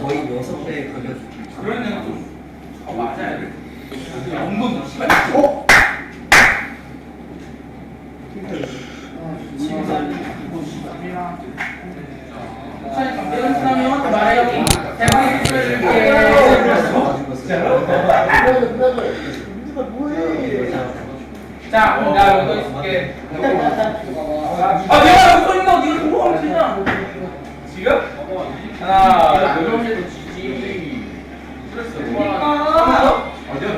거의 6배 가격. 그러면 맞아야 돼. 연분 형한테 말해요. 대박이 풀어줄게. 자, 나 이거 있을게. 내가 이거 있나? 네가 공부하면 되잖아. 지금? 하나, 둘, 지지. 그랬어. 내가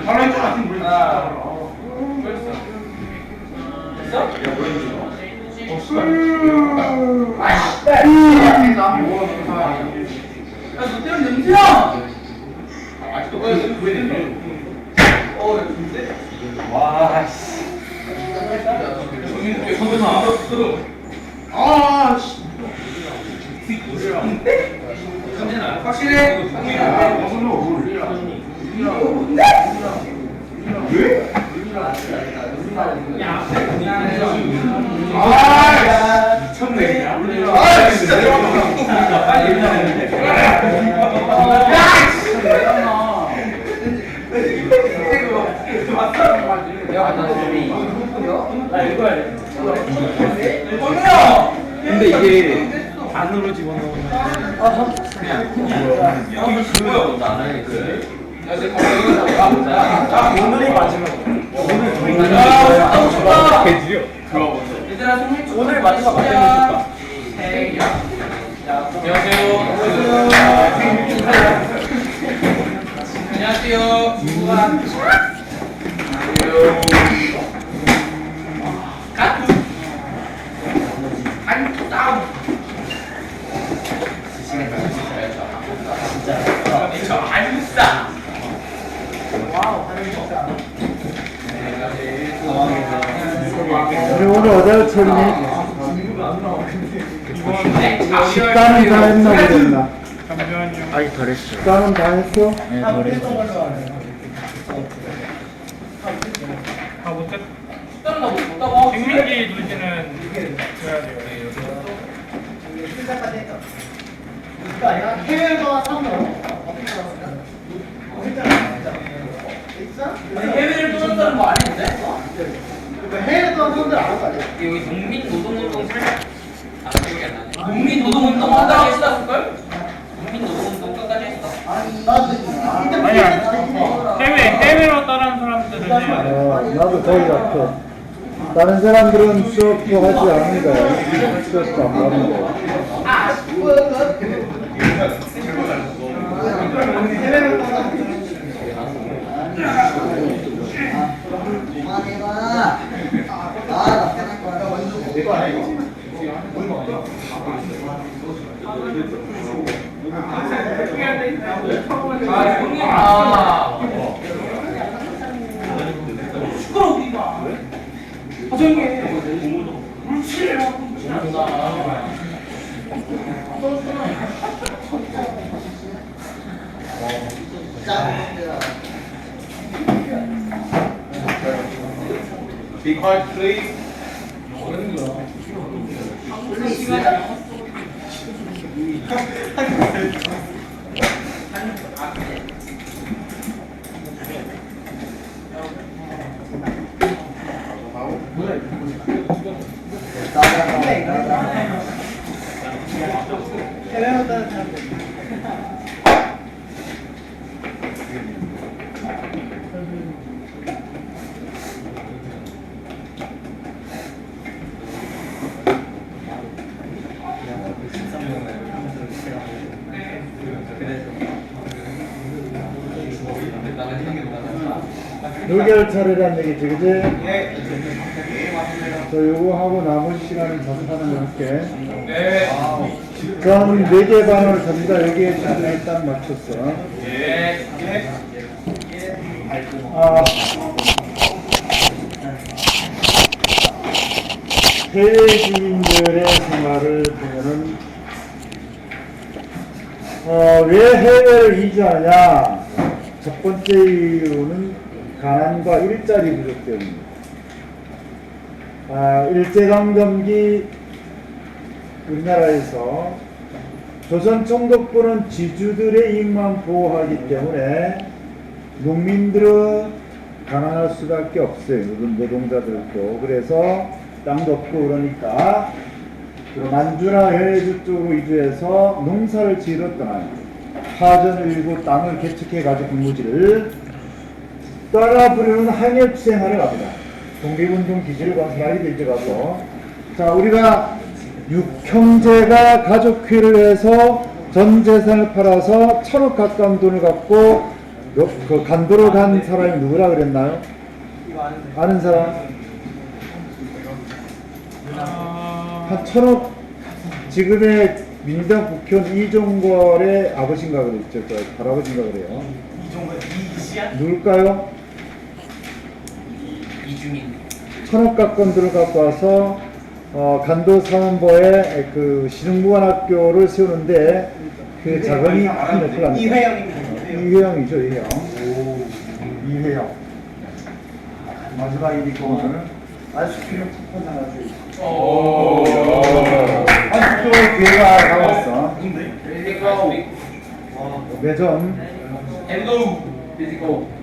바로 했잖아. 지금 우리. 하나, 그랬어. 됐어? 야, 뭐야? 아이씨. 야, 너 때문에 냄새야. 아직도 왜 냄새? 근데? 와, 씨. 성근아. 아, 씨. 확실해? 왜? 아, 미쳤네. 아, 진짜. 빨리 근데 이게 안으로 집어넣으면 오늘이 마지막. 오늘 마지막 맞겠습니까? 안녕하세요. 우리 오늘 어디가 처음이? 식단은 다 했나 모르겠나? 아직 덜 했어요. 식단은 다 했어? 네, 덜 했어요. 백민기 누지는 줘야 돼요. 해외가 해외를 떠난다는 거 아닌데? 해외 떠난 사람들 알아서 알려. 여기 농민노동운동 살짝 기억이 안 나네. 농민노동운동 끝까지 했었을걸? 농민노동운동 끝까지 했어. 아니야. 해외로 떠난 사람들은 나도 거의 같아. 다른 사람들은 수업도 하지 않는데 수업도 안 하는 거. Big heart, please. 요결 차례란 얘기지, 그지? 예. 저 요거 하고 남은 시간은 전파는 거 할게. 네. 전 4개 반을 전부 다 여기에 시간에 딱 맞췄어. 예. 아, 해외 주민들의 생활을 보면은, 왜 해외를 이주하냐? 첫 번째 이유는 가난과 일자리 부족 때문입니다. 일제강점기 우리나라에서 조선 총독부는 지주들의 이익만 보호하기 때문에 농민들은 가난할 수밖에 없어요. 노동자들도. 그래서 땅도 없고 그러니까 만주나 연해주 쪽으로 이주해서 농사를 지으러 떠나요. 하전을 일고 땅을 개척해가지고 근무지를 떠나 부르는 항해 생활을 합니다. 독립운동 기지를 건설하게 되죠. 가서 자, 우리가 육형제가 가족회를 해서 전 재산을 팔아서 1,000억 가까운 돈을 갖고 그 간도로 간 사람이 누구라 그랬나요? 아는 사람? 한 1,000억. 지금의 민당 국회의원 이종걸의 아버지인가 그랬죠. 할아버지인가 그래요. 이종걸 이시야? 누굴까요? 이주민 1,000억 가까운 돈을 갖고 와서 간도사원부에 그 신흥무관학교를 세우는데 그 자금이 큰 역할을 합니다. 이회영이죠, 이회영. 이회영. 마지막 일이 보면은 아이스크림 쿠폰 하나 주고. 아직도 기회가 남았어. 매점. 헬로. 비지고.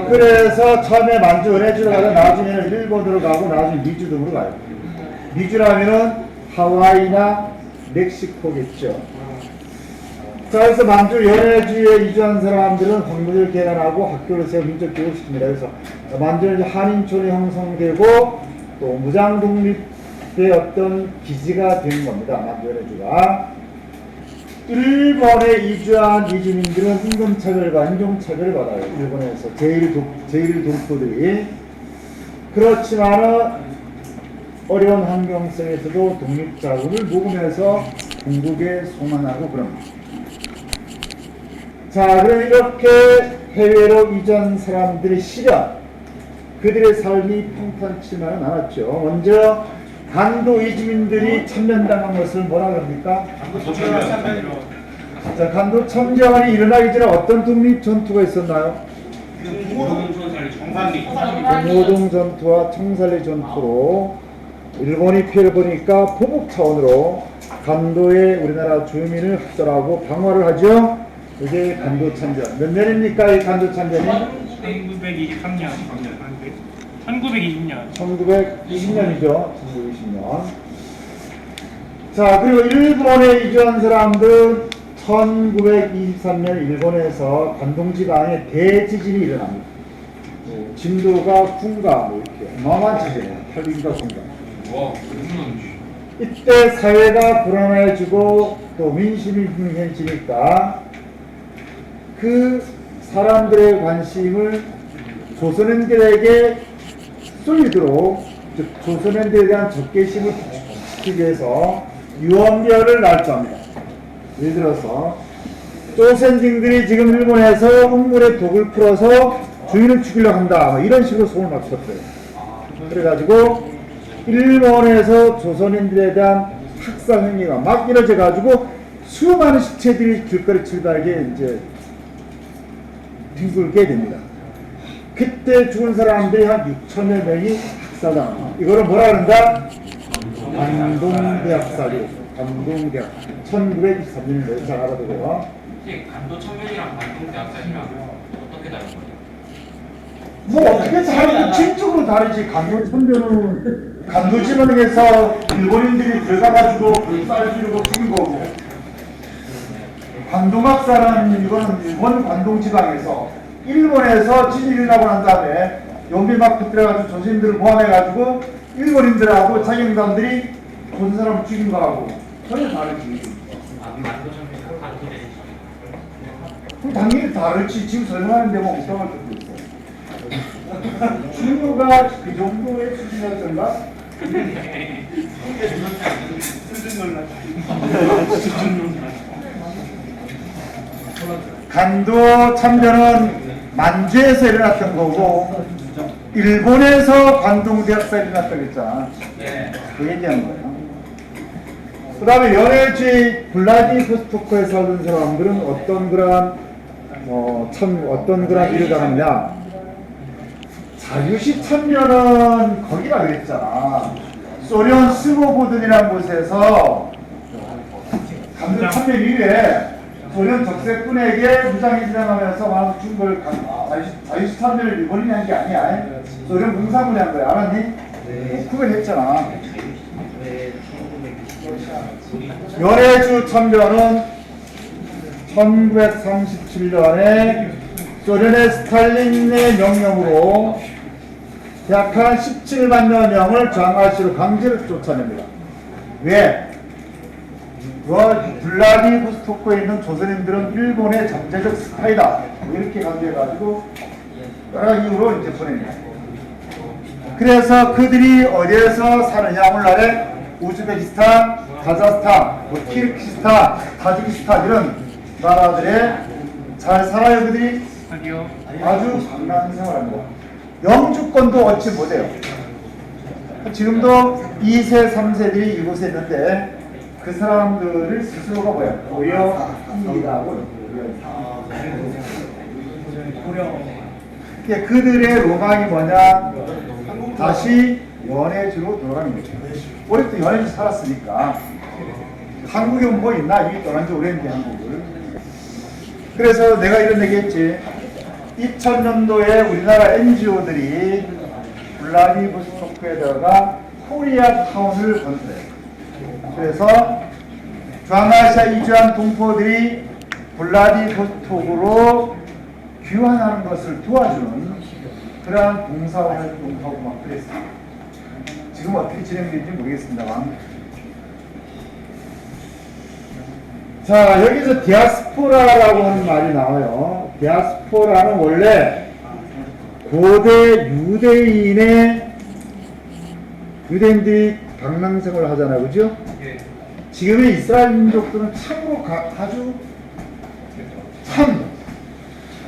그래서 처음에 만주 은혜주로 가다 나중에는 일본으로 가고 나중에 미주 등으로 가요. 미주라면은 하와이나 멕시코겠죠. 자, 그래서 만주 연해주에 이주한 사람들은 학문을 개간하고 학교를 세워 민족 교육시킵니다. 그래서 만주는 한인촌이 형성되고 또 무장 독립의 어떤 기지가 된 겁니다. 만주 연해주가. 일본에 이주한 이주민들은 임금차별과 인종차별을 받아요. 일본에서 제1 동포들이. 그렇지만은 어려운 환경 속에서도 독립자금을 모금해서 궁극에 송환하고 그럽니다. 자, 그럼 이렇게 해외로 이주한 사람들의 시련, 그들의 삶이 평탄치만은 않았죠. 먼저 간도 이주민들이 참전당한 것을 뭐라 그럽니까? 자, 간도 참전이 일어나기 전에 어떤 독립 전투가 있었나요? 공호동 전투와 청산리 전투로 일본이 피해를 보니까 보복 차원으로 간도의 우리나라 주민을 학살하고 방어를 하죠. 이게 간도 참전. 몇 년입니까, 이 간도 참전이? 1923년. 1920년. 1920년이죠. 1920년. 자, 그리고 일본에 이주한 사람들 1923년 일본에서 관동지방에 대지진이 일어납니다. 진도가 군가 뭐 이렇게 어마어마한 지진이에요. 8인가 군가. 이때 사회가 불안해지고 또 민심이 흥해지니까 그 사람들의 관심을 조선인들에게 쏠리도록, 즉 조선인들에 대한 적개심을 부추기기 위해서 유언비어를 날조합니다. 예를 들어서 조선인들이 지금 일본에서 흙물에 독을 풀어서 주인을 죽이려고 한다, 뭐 이런 식으로 소문을 막 쳤어요. 그래가지고 일본에서 조선인들에 대한 학살 행위가 막 이뤄져 가지고 수많은 시체들이 길거리 출발하게 이제 뒹굴게 됩니다. 그때 죽은 사람들이 한 6천여 명이 학살당합니다. 이거를 뭐라 그런다? 관동대학살이에요. 관동대학. 1923년에 잘 알아두고요. 간도 참전이랑 관동대학살이랑 어떻게 다른 거예요? 뭐 어떻게 다르지? 질적으로 다르지. 간도 참전은 간도지방에서 일본인들이 들어가가지고 쌀 지르고 죽인 거고, 관동학살은 이거는 일본 관동지방에서 일본에서 지진이 일어나고 난 다음에 연비 막 터뜨려가지고 조선인들을 모함해가지고 일본인들하고 자경단들이 본 사람을 죽인 거하고 전혀 다르지. 그럼 당연히 다르지. 지금 설명하는데 뭐 엉뚱한 것도 있어. 중요가 그 정도의 수준이었던가? 간도 참전은 만주에서 일어났던 거고 일본에서 관동대학사에 일어났다고 했잖아. 그 얘기한 거예요. 그 다음에 연해주의 블라디보스토크에 살던 사람들은 어떤 그런 어떤 그런 일을 당하느냐. 자유시 참전은 거기가 그랬잖아. 소련 스모보든이라는 곳에서 감정 참전 이후에 소련 적세꾼에게 무장이 진행하면서 막 중걸 자유시 참전을 일본인이 한 게 아니야. 소련 공산군이 한 거야. 알았니? 네. 그걸 했잖아. 연해주 참전은 1937년에 소련의 스탈린의 명령으로 약 한 17만여 명을 장화시로 강제로 쫓아냅니다. 왜? 블라디보스토크에 있는 조선인들은 일본의 잠재적 스파이다. 이렇게 강조해가지고 여러 이유로 이제 보냅니다. 그래서 그들이 어디에서 사느냐? 오늘날에 우즈베키스탄, 카자흐스탄, 키르기스탄, 타지키스탄 이런 나라들에 잘 살아요. 그들이 아주 강한 생활합니다. 영주권도 얻지 못해요. 지금도 2세, 3세들이 이곳에 있는데 그 사람들을 스스로가 뭐야? 고려인이라고. 그들의 로망이 뭐냐? 다시 연해주로 돌아가는 거죠. 오랫동안 연해주 살았으니까 한국에 뭐 있나? 이게 떠난 지 오래됐는데 한국을. 그래서 내가 이런 얘기 했지. 2000년도에 우리나라 NGO들이 블라디보스토크에다가 코리아 타운을 건설해요. 그래서 중앙아시아 이주한 동포들이 블라디보스토크로 귀환하는 것을 도와주는 그러한 봉사활동하고 막 그랬어요. 지금 어떻게 진행되는지 모르겠습니다만. 자, 여기서 디아스포라라고 하는 말이 나와요. 디아스포라는 원래 고대 유대인들이 방랑생활을 하잖아요. 그죠? 지금의 이스라엘 민족들은 참으로 아주 참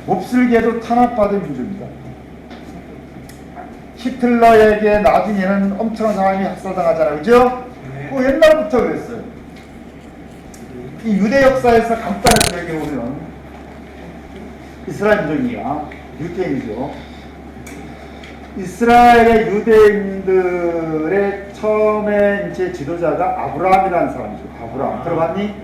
몹쓸게도 탄압받은 민족입니다. 히틀러에게 나중에는 엄청난 상황이 학살당하잖아요. 그죠? 그 옛날부터 그랬어요. 이 유대 역사에서 간단하게 얘기해보면 이스라엘 민족입니다. 유대인이죠. 이스라엘의 유대인들의 처음에 이제 지도자가 아브라함이라는 사람이죠. 아브라함 들어봤니?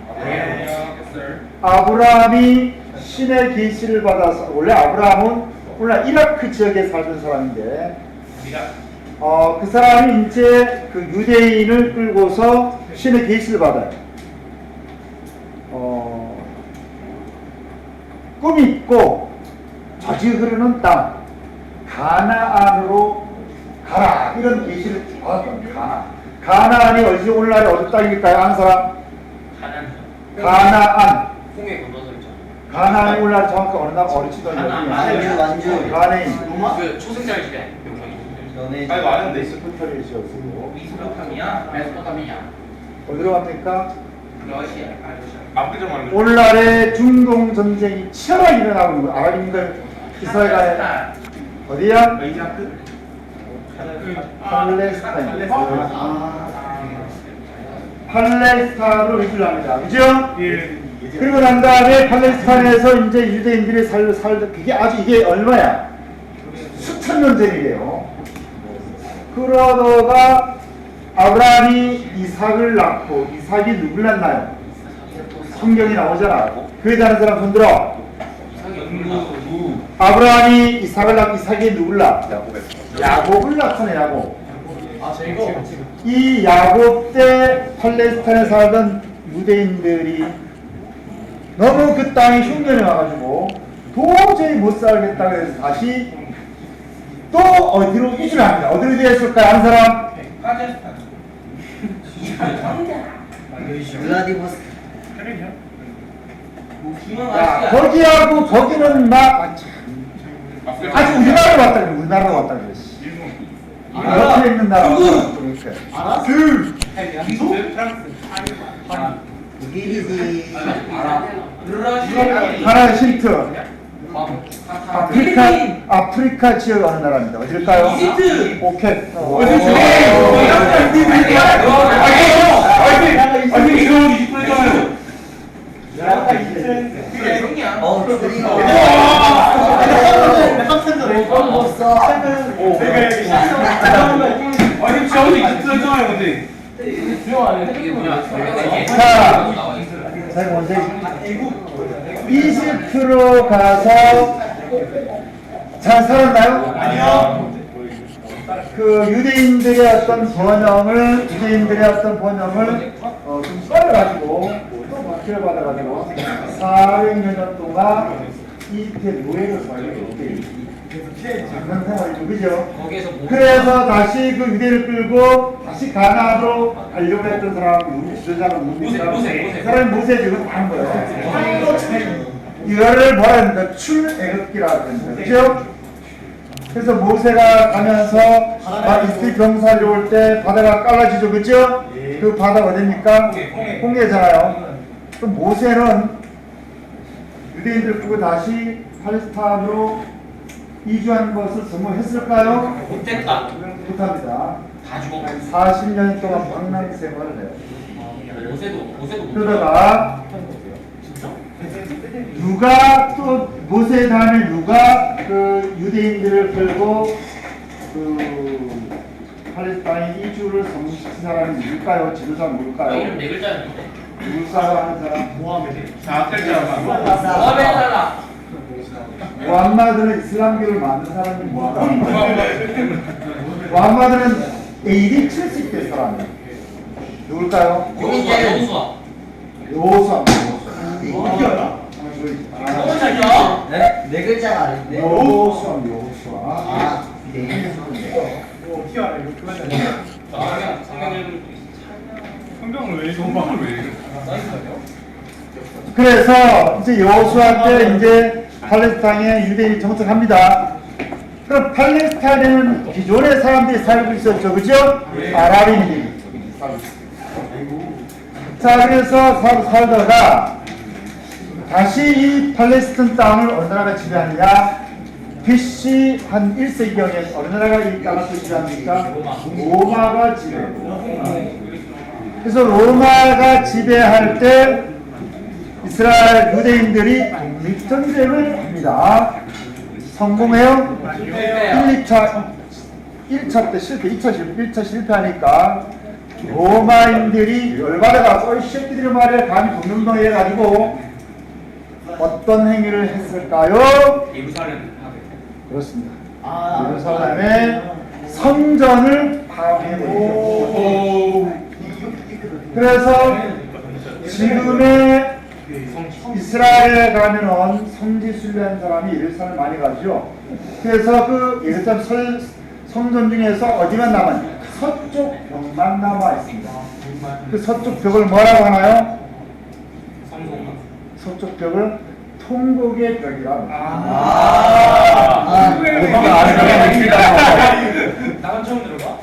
아브라함이 신의 계시를 받아서 원래 아브라함은 오늘날 이라크 지역에 살던 사람인데 그 사람이 이제 그 유대인을 끌고서 신의 계시를 받아요. 꿈이 있고 젖이 흐르는 땅 가나안으로 가라 이런 계시를 받았던 가나안이 어디지? 오늘날에 어디 땅일까요? 아는 사람? 가나안. 홍해 건너서 있잖아. 가나안이 오늘날 정확히 어느 나라 어디지도 완주. 가나안. 그 초승달 집에 연해. 아이고 아는데 있어. 스포터를 지었고 메소포타미아. 어디로 갑니까? 러시아. 앞뒤로 말하는 거. 오늘날에 중동 전쟁이 치열하게 일어나고 있는 거예요. 아랍인들 이스라엘 간에 어디야? 이라크? 팔레스타인. 팔레스타인으로 위주를 합니다. 그죠? 그리고 난 다음에 팔레스타인에서 이제 유대인들이 살던 그게 아주 이게 얼마야? 수천 년 전이래요. 그러다가 아브라함이 이삭을 낳고 이삭이 누굴 낳나요? 성경이 나오잖아. 그에 대한 사람 손 들어. 아브라함이 이삭을 낳고 이삭이 누굴 낳아? 야곱을 낳잖아요. 야곱. 이 야곱 때 팔레스타인에 살던 유대인들이 너무 그 땅에 흉년이 와가지고 도저히 못 살겠다 그래서 다시 또 어디로 이주를 합니다. 어디로 이주했을까요? 한 사람? 블라디보스토크. 야, 거기하고 거기는 막 아직 우리나라로 왔다 그래. 우리나라로 왔다 그래. 옆에 있는 나라. 이렇게. 독일이지. 하나의 힌트. 아프리카 지역 어느 나라입니다. 어딜까요? 오케이. 자, 제가 먼저 이집트로 가서 잘 살았나요? 아니요. 그 유대인들의 어떤 번영을 좀 썰어가지고 또 박해를 받아가지고 400년 동안 이집트 노예로 살게 그런 생활이죠, 그죠? 그래서 다시 그 유대를 끌고 다시 가나안으로 가려고 했던 사람이 주저자는 모세. 사람이 모세 지금 다 한 거예요. 이거를 뭐라 합니까? 출애굽기라고 합니다. 그죠? 그래서 모세가 가면서 이스라엘 경사를 올 때 바다가 깔라지죠, 그죠? 그 바다가 어딥니까? 홍해잖아요. 그럼 모세는 유대인들 끌고 다시 팔레스타인으로 이주한 것을 성공했을까요? 못했다. 못합니다. 다 죽어. 40년 동안 방랑 생활을 해요. 모세도 그러다가 누가 또 모세 다음에 누가 그 유대인들을 끌고 그 팔레스타인 이주를 성공시킨 사람이 누굴까요? 지도자는 누굴까요? 이름 네 글자였는데. 누굴까요 하는 사람? 무함마드는 이슬람교를 만든 사람이 무함마드는 AD 70대 사람이에요. 누굴까요? 요수아. 네 글자가 아닌데. 요수아. 아, 네. 어떻게 알아? 이거 성경을 왜 읽어? 그래서 이제 여호수아 때 이제 팔레스타인에 유대인이 정착합니다. 그럼 팔레스타인에는 기존의 사람들이 살고 있었죠, 그죠? 아랍인들이 살고 있었어요. 자, 그래서 살다가 다시 이 팔레스타인 땅을 어느 나라가 지배하느냐? BC 한 1세기경에 어느 나라가 이 땅을 지배합니까? 로마가 지배해요. 그래서 로마가 지배할 때 이스라엘 유대인들이 독립전쟁을 합니다. 성공해요? 1차 때 실패, 1차 실패하니까 로마인들이 열받아가서 이 새끼들이 말이야 감히 독립운동 해가지고 어떤 행위를 했을까요? 그렇습니다. 예루살렘의 성전을 파괴했고 그래서 지금의 이스라엘에 가면은 성지순례한 사람이 예루살렘 많이 가죠. 그래서 그 예루살렘 성전 중에서 어디만 남았냐? 서쪽 벽만 남아 있습니다. 그 서쪽 벽을 뭐라고 하나요? 서쪽 벽을 통곡의 벽이라고.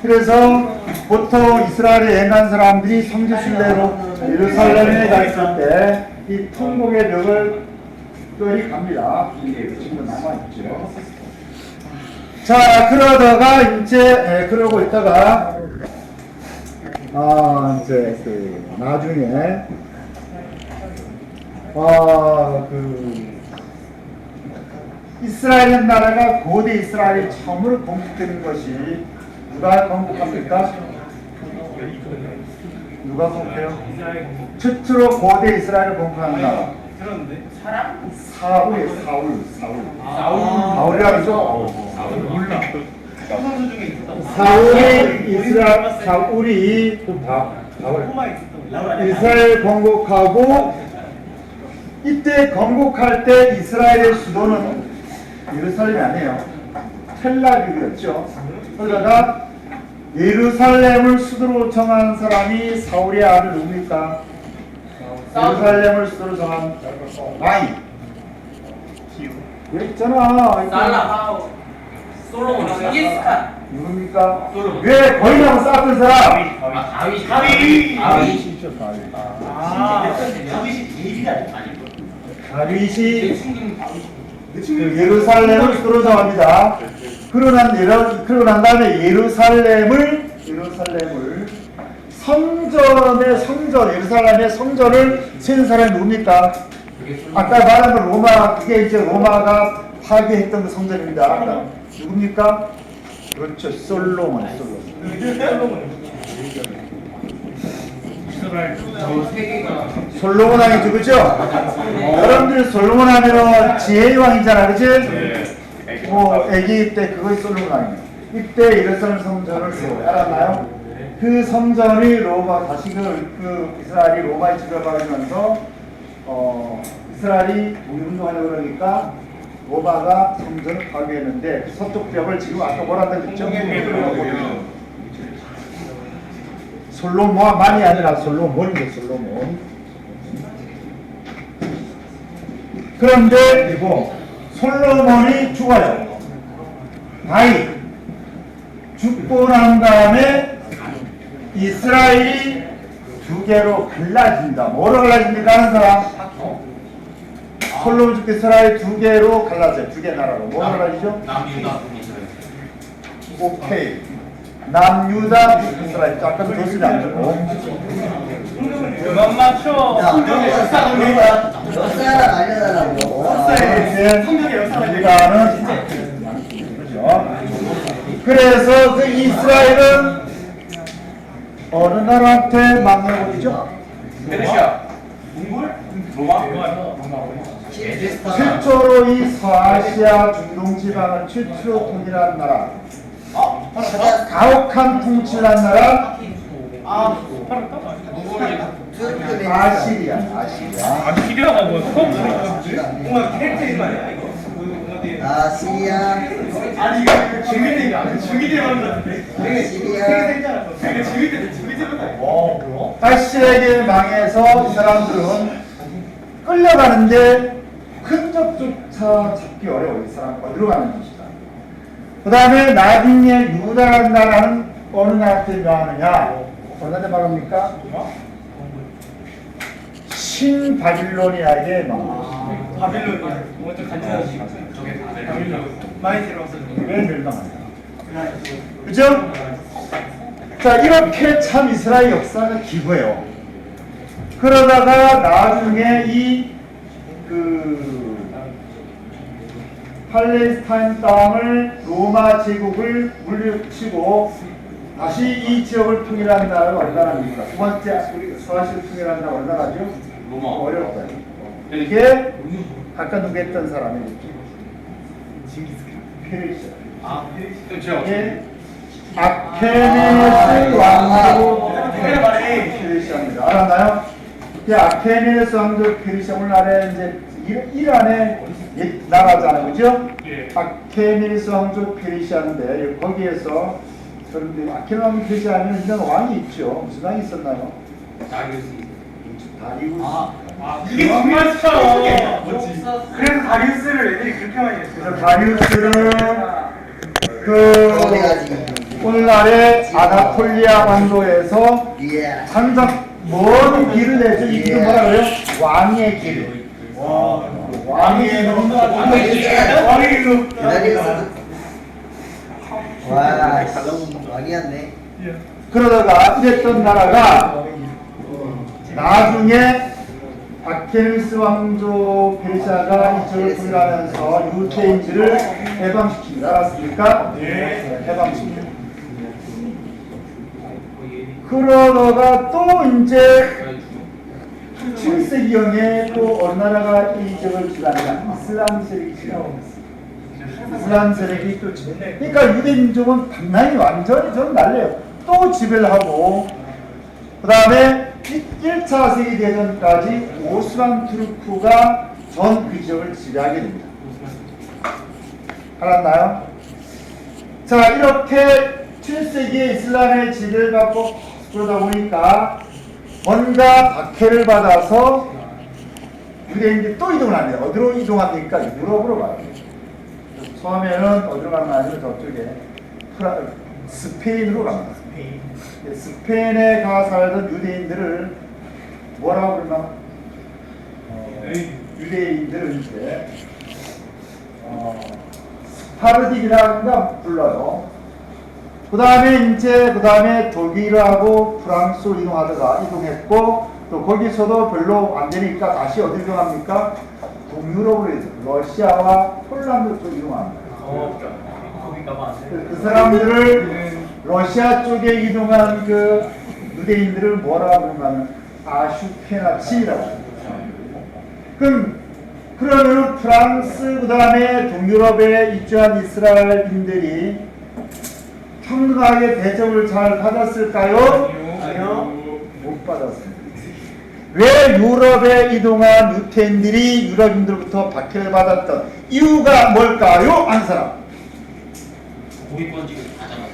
그래서 보통 이스라엘에 여행한 사람들이 성지순례로 예루살렘에 갔을 때 이 통곡의 벽을 끌이 갑니다. 지금 남아있죠. 자, 그러다가 이제 그러고 있다가 이제 그 나중에 이스라엘 나라가 고대 이스라엘이 처음으로 건국되는 것이 누가 건국합니까? 누가 건국해요? 최초로 고대 이스라엘을 건국한 나라. 사울이라고 하죠. 사울이 이스라엘 건국하고 이때 건국할 때 이스라엘의 수도는 예루살렘이 아니에요. 텔라비브였죠. 그러다가 예루살렘을 수도로 정한 사람이 사울의 아들 누굽니까? 예루살렘을 수도로 정한 와인. 여기 있잖아. 살라 솔로몬 징기스칸 누굽니까? 왜 거인하고 싸웠던 사람? 다윗 다윗이 그 예루살렘을 수도로 정합니다. 그러고 난 다음에 예루살렘을 예루살렘의 성전을 세운 사람이 누굽니까? 아까 말한 그 로마, 그게 이제 로마가 파괴했던 그 성전입니다. 아까 누굽니까? 그렇죠. 솔로몬. 솔로몬 왕이죠, 그죠? 여러분들이 솔로몬 하면은 지혜의 왕이잖아, 그지? 뭐 아기 때 그것이 솔로몬 왕이에요. 이때 예루살렘 성전을 세워요. 알았나요? 그 성전이 로마 다시 그 이스라엘이 로마에 지배받으면서 이스라엘이 독립운동하려고 그러니까 로마가 성전을 파괴했는데 그 서쪽 벽을 지금 아까 뭐라고 했죠? 솔로몬이 아니라 솔로몬이죠, 솔로몬. 그런데 그리고 솔로몬이 죽어요. 다윗 죽고 난 다음에 이스라엘이 두 개로 갈라진다. 뭐로 갈라집니까? 하는 사람? 솔로몬 죽고 이스라엘 두 개로 갈라져요. 두 개 나라로. 뭐로 갈라지죠? 남유다 오케이. 남유다 이스라엘. 아까도 교수님 안 주고. 그만 맞춰. 역사를 알려달라고. 유다는 그렇죠. 그래서 그 이스라엘은 어느 나라한테 망해버리죠? 페르시아 로마 최초로 이 서아시아 중동 지방을 최초로 통일한 나라. 가혹한 통치를 한 나라. 아시리아. 아시리아가 뭐야? 아시리아. 아니 이거 준비된 게 아니야. 준비된 아시리아에게 망해서 이 사람들은 끌려가는데 흔적조차 찾기 어려워. 이 사람 어디로 가는 것이다. 그 다음에 나중에 유다라는 나라는 어느 나라한테 명하느냐? 어느 나라한테 말합니까? 신바빌로니아에게 망합니다. 바빌론이야. 먼저 간지나지. 많이 들어왔어요. 왜 멸망한다? 그죠? 자, 이렇게 참 이스라엘 역사가 기구해요. 그러다가 나중에 팔레스타인 땅을 로마 제국을 물리치고 다시 이 지역을 통일한 나라를 얼마나입니까? 두 번째 서아시아를 통일한 나라 얼마나죠? 로마. 어려울 거예요. 이게 아까 누구 했던 사람이 페르시아. 그렇죠. 이게 아케메네스 왕조 페르시아입니다. 알았나요? 이 아케메네스 왕조 페르시아 오늘날에 이제 이란의 나라잖아요, 그죠? 아케메네스 왕조 페르시아인데 거기에서 그런데 아케메네스 왕조 페르시아는 이런 왕이 있죠. 무슨 왕이 있었나요? 다리우스. 이게 정말 스타워. 그래서 다리우스를 애들이 그렇게 많이 했어. 그래서 다리우스는 오늘날의 아나톨리아 반도에서 예. 항상 먼 길을 내죠. 이 길은 뭐라 그래요? 왕의 길. 왕의 길. 왕의 길. 와, 왕이었네. 그러다가 이랬던 나라가 나중에 아케메네스 왕조 페르시아가 이쪽을 통일하면서 유대인들을 해방시킵니다. 알았습니까? 네. 해방시킵니다. 그러다가 또 이제 7세기경에 또 어느 나라가 이 지역을 지배하느냐? 이슬람 세력이 지배합니다. 이슬람 세력이 또 지배. 그러니까 유대 민족은 당연히 완전히 좀 날려요. 또 지배를 하고, 그 다음에 1차 세계대전까지 오스만 투르크가 전 그 지역을 지배하게 됩니다. 알았나요? 자, 이렇게 7세기에 이슬람의 지배를 받고 그러다 보니까 뭔가 박해를 받아서 유대인들이 또 이동을 합니다. 어디로 이동합니까? 유럽으로 가요. 처음에는 어디로 가는 거 아니고 저쪽에 스페인으로 갑니다. 스페인에 가 살던 유대인들을 뭐라고 그러나? 유대인들을 이제 스파르딕이라는가 불러요. 그 다음에 독일하고 프랑스로 이동했고 또 거기서도 별로 안 되니까 다시 어디로 이동합니까? 동유럽으로 해서 러시아와 폴란드 쪽으로 이동합니다. 거기 가면 안 돼. 그 사람들을 러시아 쪽에 이동한 그 유대인들을 뭐라고 그러냐면 아슈케나치라고 합니다. 그러면 프랑스 그 다음에 동유럽에 입주한 이스라엘인들이 평등하게 대접을 잘 받았을까요? 아니요. 못 받았습니다. 왜 유럽에 이동한 유태인들이 유럽인들부터 박해를 받았던 이유가 뭘까요? 한 사람. 고위권직을 다 잡았어.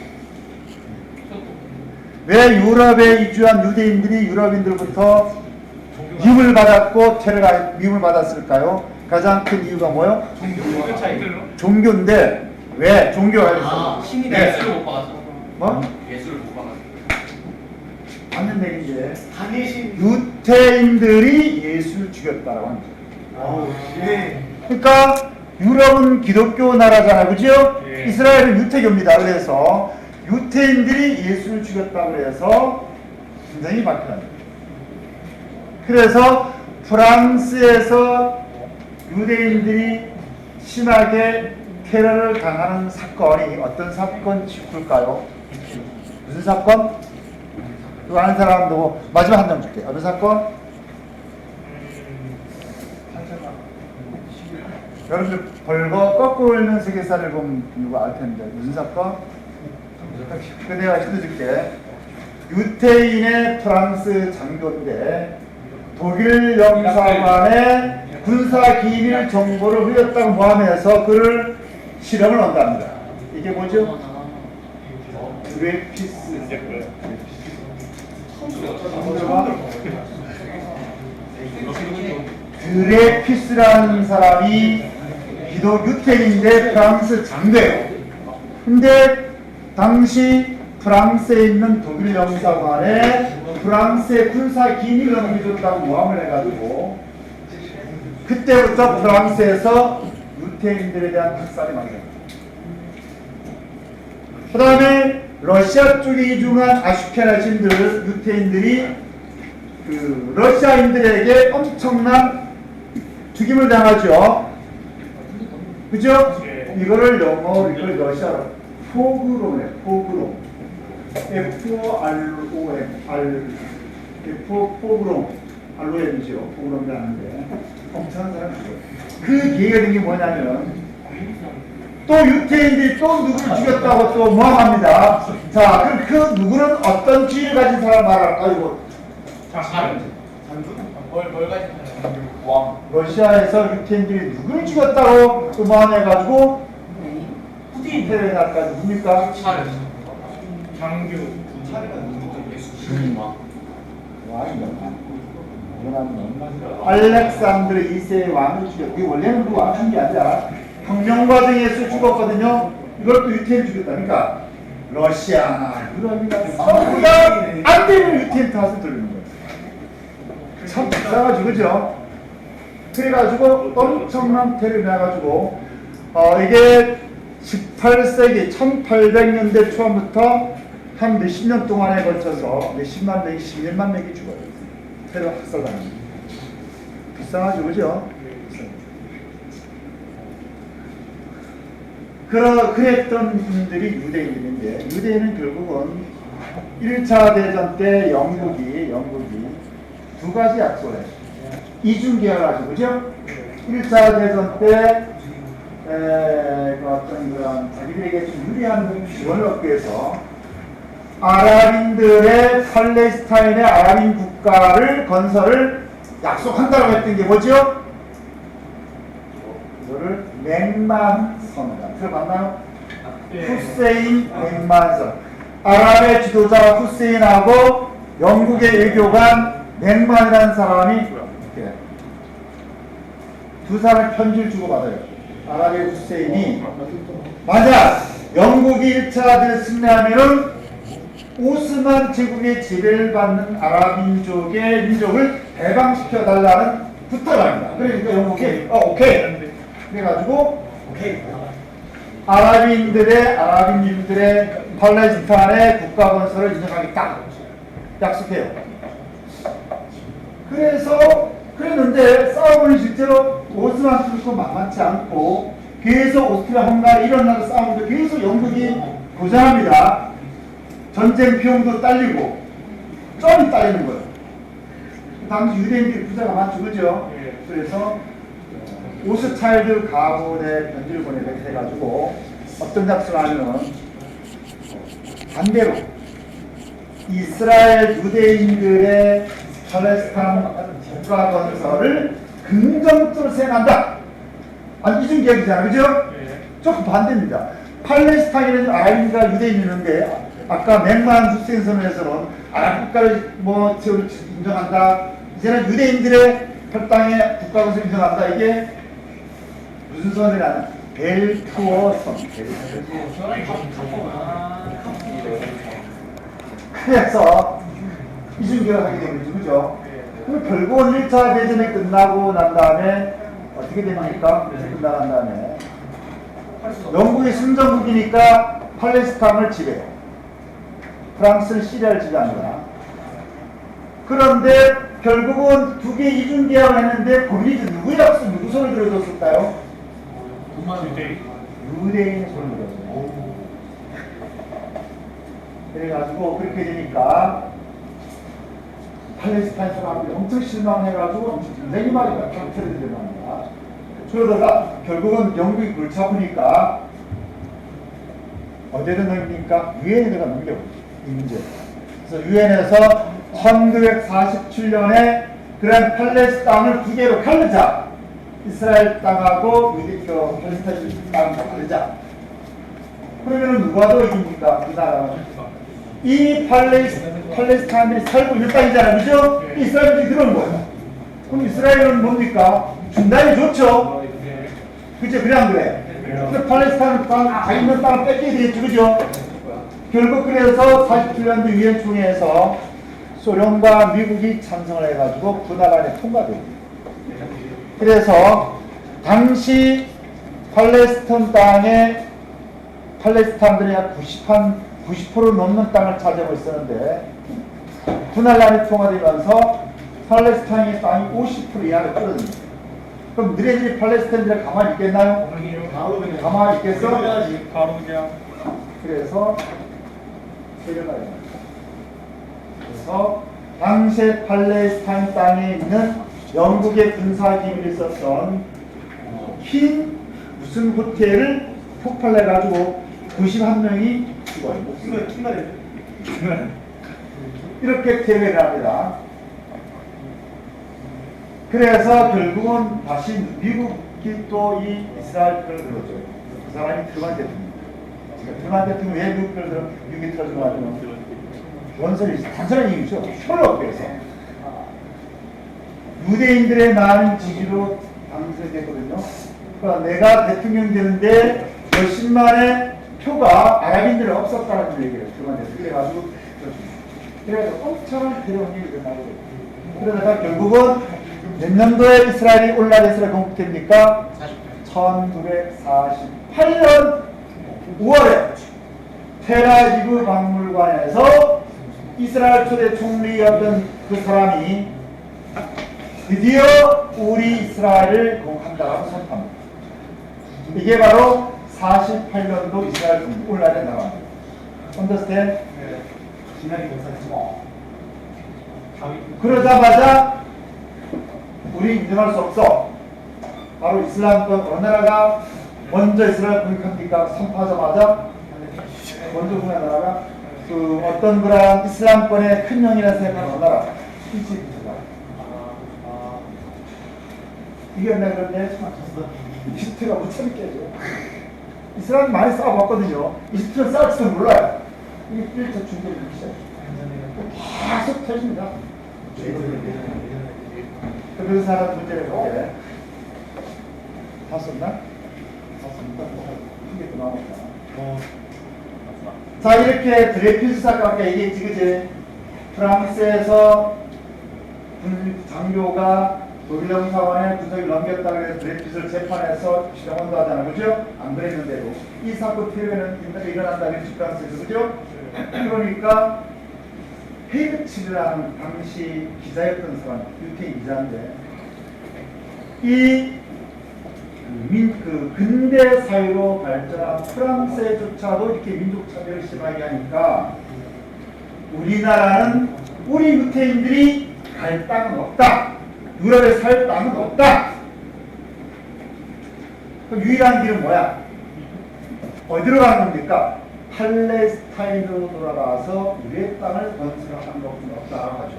왜 유럽에 입주한 유대인들이 유럽인들부터 미움을 받았고 미움을 받았을까요? 가장 큰 이유가 뭐요? 종교 차이들로? 종교인데 왜 종교가 있어? 신이 네. 예수를 못 봐서. 뭐? 예수를 못 봐서. 맞는 얘기인데 한예신. 유태인들이 예수를 죽였다라고 합니다. 그러니까 유럽은 기독교 나라잖아요, 그죠? 예. 이스라엘은 유태교입니다. 그래서 유태인들이 예수를 죽였다고 해서 굉장히 박해합니다. 그래서 프랑스에서 유대인들이 심하게 테러를 당하는 사건이 어떤 사건이 있을까요? 무슨 사건? 그거 아는 사람 누구? 마지막 한 장 줄게. 어느 사건? 여러분들 벌거 거꾸로 읽는 세계사를 보면 누구 알 텐데 무슨 사건? 그 내가 읽어줄게. 유태인의 프랑스 장교인데 독일 영사관에 군사 기밀 정보를 흘렸다고 포함해서 그를 실형을 언답니다. 이게 뭐죠? 드레피스. 드레피스라는 사람이 기독 유태인인데 프랑스 장교예요. 근데 당시 프랑스에 있는 독일 영사관에 프랑스의 군사 기밀을 넘겨줬다고 모함을 해가지고 그때부터 프랑스에서 유태인들에 대한 학살이 많이 됩니다. 그 다음에 러시아 쪽에 이중한 아슈케나신들 유태인들이 그 러시아인들에게 엄청난 죽임을 당하죠. 그죠? 이거를 영어로 이걸 러시아로 포그롬이에요. 포그롬. 포그롬. 알로엠이죠. 포그롬이라는데 엄청난 사람이죠. 그 계기가 된 게 뭐냐면 또 유태인들이 또 누구를 죽였다고 또 모함합니다. 자, 그럼 그 누구는 어떤 지위를 가진 사람 말할까요? 뭘 가진 왕. 러시아에서 유태인들이 누구를 죽였다고 또 모함해가지고 푸틴 테레나까지 뭡니까? 차를. 장교. 왕입니다. 알렉산드르 2세의 왕을 죽였고 이게 원래는 그 왕 죽인 게 아니라 혁명 과정에서 죽었거든요. 이걸 또 유태인 죽였다. 그러니까 러시아나 유럽이나 서구가 안 되는 유태인 탓을 돌리는 거예요. 참 불쌍하죠, 그죠? 그래가지고 엄청난 테러를 해가지고 이게 18세기 1800년대 초반부터 한 몇십 년 동안에 걸쳐서 몇십만 명이 11만 명이 죽어요. 테러 학살당합니다. 불쌍하죠, 그죠? 그랬던 분들이 유대인들인데 유대인은 결국은 1차 대전 때 영국이 두 가지 약속을 했어요. 이중계약을 하죠, 그죠? 1차 대전 때 그 어떤 그런 자기들에게 좀 유리한 지원을 얻기 위해서 아랍인들의 팔레스타인의 아랍인 국가를 건설을 약속한다고 했던 게 뭐죠? 이거를 맹만선이다. 들어봤나요? 후세인 맹만선. 아랍의 지도자 후세인하고 영국의 외교관 맥만이라는 사람이 이렇게 두 사람의 편지를 주고받아요. 아라비 후세인이 만약 영국이 1차 승리하면은 오스만 제국의 지배를 받는 아랍민족의 민족을 해방시켜 달라는 부탁을 합니다. 그러니까 영국이 오케이. 그래가지고 아랍인들의 팔레스타인의 국가 건설을 인정하겠다 약속해요. 그랬는데 싸움을 실제로 오스만 투르크 만만치 않고 계속 오스트리아 헝가리 이런 나라 싸움도 계속 영국이 고전합니다. 전쟁 비용도 딸리고 좀 딸리는 거예요. 당시 유대인들이 부자가 많죠, 그죠? 그래서 오스차일드 가문에 편지를 보내게 해가지고 어떤 작성을 하면은 반대로 이스라엘 유대인들의 팔레스타인 국가 건설을 긍정적으로 생각한다. 이중계획이잖아요, 그죠? 조금 반대입니다. 팔레스타인에는 아랍인과 유대인이 있는데 아까 맥만 후세인 선언에서는 아랍 국가를 인정한다. 이제는 유대인들의 혈당의 국가 건설을 인정한다. 이게 무슨 선이라는 벨투어 선. 그래서 이중계획을 하게 되는 거죠, 그죠? 그럼 결국은 1차 대전이 끝나고 난 다음에 어떻게 됩니까? 끝나고 난 다음에 영국이 승전국이니까 팔레스타인을 지배해요. 프랑스는 시리아를 지배합니다. 그런데 결국은 두 개 이중 계약을 했는데 본인이 누구 손을 들어줬을까요? 유대인의 손을 들어줬어요. 그래가지고 그렇게 되니까 팔레스타인 사람들이 엄청 실망해가지고 굉장히 많이 경찰이 되랍니다. 그러다가 결국은 영국이 골치 아프니까 어디를 넘깁니까? 유엔에다가 넘겨버리죠. 이 문제. 그래서 유엔에서 1947년에 그런 팔레스타인을 두 개로 갈르자. 이스라엘 땅하고 팔레스타인 땅을 갈르자. 그러면 누가 더 이깁니까? 이 나라는. 이 팔레스타인들이 살고 있는 땅이잖아요, 그죠? 이스라엘이 들어온 거예요. 그럼 이스라엘은 뭡니까? 중단이 좋죠? 그죠? 그래 안 그래? 근데 팔레스타인 땅, 가 있는 땅을 뺏기게 되겠죠, 그죠? 결국 그래서 47년도 유엔 총회에서 소련과 미국이 찬성을 해가지고 그 나라에 통과돼요. 그래서 당시 팔레스타인 땅에 팔레스타인들이 약 90% 넘는 땅을 차지하고 있었는데 분할란이 통과되면서 팔레스타인의 땅이 50% 이하로 떨어집니다. 그럼 너희들이 팔레스타인들이 가만히 있겠나요? 가만히 있겠어? 바로 그냥 그래서 세력화가 됩니다. 그래서 당시에 팔레스타인 땅에 있는 영국의 군사 기밀이 있었던 흰 무슨 호텔을 폭발해가지고 91명이 죽어요. 이렇게 대회를 합니다. 그래서 결국은 다시 미국이 또 이 이스라엘 편을 들었죠. 그 사람이 트루만 대통령. 트루만 대통령이 왜 미국 편을 들어? 미국이 틀어주고 하면 원설이 단순한 이유죠. 셜록에서 유대인들의 많은 지지로 당선됐거든요. 그러니까 내가 대통령 되는데 몇십만의 표가 아랍인들은 없었다는 얘기를 트루만 대통령이 그래가지고 엄청난 대통령이 일어나고 그러다가 결국은 몇 년도에 이스라엘이 올라데스를 건국됩니까? 1948년 5월에 테라지브 박물관에서 이스라엘 초대 총리였던 그 사람이 드디어 우리 이스라엘을 건국한다고 선포합니다. 이게 바로 48년도 이스라엘 올라데 나갑니다. 언더스탠드? 그러자마자 우리 인정할 수 없어. 바로 이슬람권 어느 나라가 먼저 이스라엘 공격합니까? 선포하자마자 먼저 보는 나라가 그 어떤 그런 이슬람권의 큰 형이라 생각하는 어느 나라? 이집트가. 이겼나 그런데 이집트가 못 참겠죠. 이스라엘 많이 싸워봤거든요. 이집트는 싸울지도 몰라요. 이게 1차 중동이 시작. 계속 터집니다. 그래서 하나 문제를 볼게. 다 썼나? 다 썼나? 한개더 남았다. 자, 이렇게 드레피스 사건 아까 얘기했지, 그지? 프랑스에서 장교가 독일 영사관에 군사를 넘겼다고 해서 드레피스를 재판해서 실형한다 하잖아, 그죠? 안 그랬는데도 이 사건 표현은 일어난다는 프랑스에서, 그죠? 그러니까 헤이츠라는 당시 기자였던 사람, 유태인 기자인데 이 근대 사회로 발전한 프랑스에조차도 이렇게 민족 차별을 심하게 하니까 우리나라는 우리 유태인들이 갈 땅은 없다. 유럽에 살 땅은 없다. 그럼 유일한 길은 뭐야? 어디로 가는 겁니까? 팔레스타인으로 돌아가서 우리의 땅을 건설하는 것뿐 없다라고 하죠.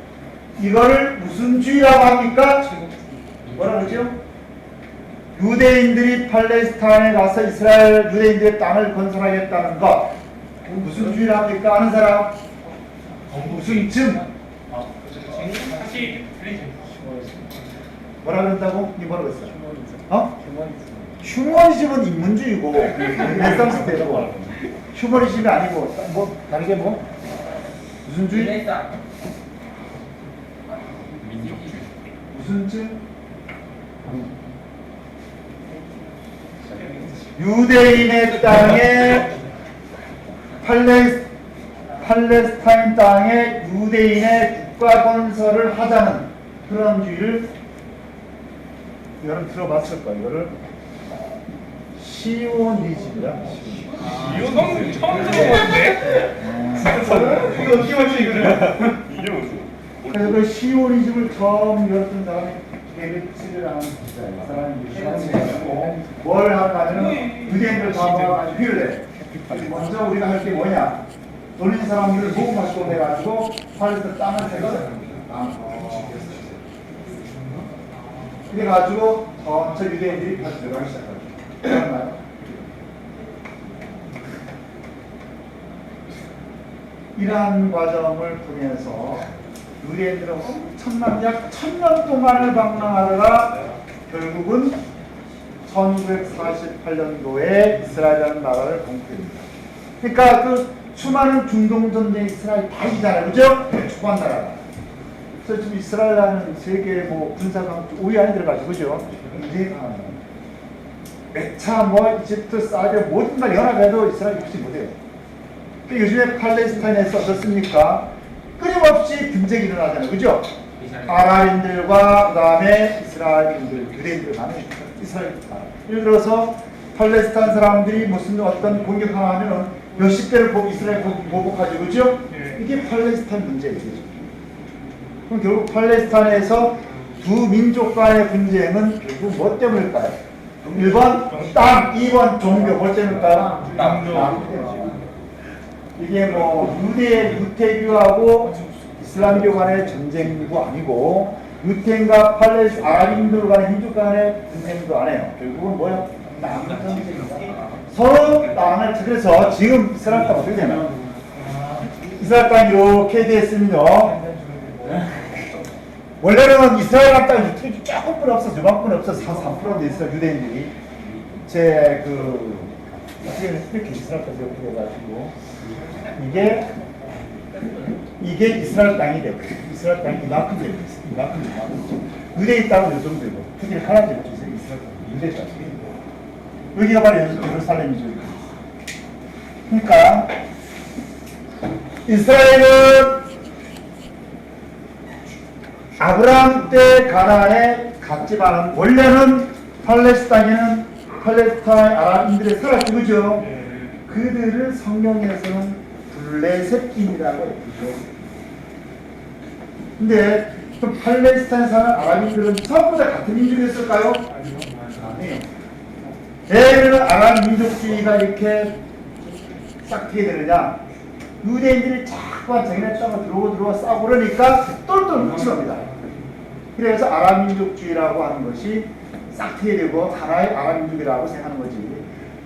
이거를 무슨 주의라고 합니까? 뭐라 그러죠? 유대인들이 팔레스타인에 가서 이스라엘 유대인들의 땅을 건설하겠다는 것. 무슨 주의라 합니까? 아는 사람? 무슨 쯤? 다시 그리죠. 뭐라 그런다고? 니 뭐라고 했어? 어? 휴머니즘은 인문주의고 르네상스 때고 휴머니즘이 아니고 뭐 다르게 뭐? 무슨 주의? 무슨 쯤? 유대인의 땅에 팔레스타인 땅에 유대인의 국가 건설을 하자는 그런 주의를 여러분 들어봤을 거예요. 이거를 시오니즘이라. 이거 처음 들어보는데? 이거 어떻게 맞지 이거를? 그래서 그 시오니즘을 처음 열었던 사람이 게르츠라는 기자예요. 사람이 뭘 하냐면은 유대인들 다 모아가지고 회의를 해. 먼저 우리가 할 게 뭐냐? 돌린 사람들을 모금하시고 해가지고 팔레스타인 땅을 생각합니다. 그래가지고 전체 유대인들이 다시 들어가기 시작하죠. 그렇나요? 이러한 과정을 통해서 유대인들은 엄청난 약 1000년 동안을 방랑하다가 결국은 1948년도에 이스라엘이라는 나라를 건국합니다. 그러니까 그 수많은 중동전쟁 이스라엘 다 이기잖아요. 그죠? 초반 나라가. 그래서 지금 이스라엘이라는 세계 뭐 군사강 5위 안에 들어가죠. 그죠? 굉장히 강합니다. 메차 뭐 이집트 사우디 모든 걸 연합해도 이스라엘 육지 못해요. 요즘에 팔레스타인에서 어떻습니까? 끊임없이 분쟁이 일어나잖아요. 그죠? 아랍인들과 그 다음에 이스라엘인들, 유대인들 간에 이스라엘. 예를 들어서 팔레스타인 사람들이 무슨 어떤 공격하면은 몇십 대를 이스라엘 보복하죠. 그죠? 이게 팔레스타인 문제예요. 그럼 결국 팔레스타인에서 두 민족 간의 분쟁은 결국 뭐 때문일까요? 1번 땅, 2번 종교. 뭐 때문일까요? 땅. 이게 뭐 유태교하고 이슬람교 간의 전쟁도 아니고 유태인과 아랍인들 간의 민족 간의 전쟁도 아니에요. 결국은 뭐야? 땅 전쟁입니다. 서로 땅을 그래서 지금 이스라엘 땅 어떻게 되나요? 이스라엘 땅 이렇게 됐으면요. 원래는 이스라엘 땅이 조금뿐 없어, 저만뿐 없어, 3% 돼 있어 유대인들이 이렇게 이스라엘 땅이 이렇게 돼가지고 이게 이스라엘 땅이 되고 이스라엘 땅이 이만큼 되고 있어, 이만큼 유대인 땅은 이 정도고 특히 하나 되고 이스라엘 땅, 유대 땅 여기가 바로 예루살렘이죠. 그러니까 이스라엘은 아브라함 때 가나안에 갔지만 원래는 팔레스타인에는 팔레스타인 아랍인들의 살았죠. 그죠? 그들을 성경에서는 블레셋인이라고 했죠. 근데 팔레스타인 사는 아랍인들은 전부 다 같은 민족이었을까요? 아니에요. 왜 아랍 민족주의가 이렇게 싹트게 되느냐? 유대인들이 자꾸 자기네 땅을 들어오고 싸고 그러니까 똘똘 뭉쳐갑니다. 그래서 아랍 민족주의라고 하는 것이 싹트게 되고 하나의 아랍 민족이라고 생각하는 거지.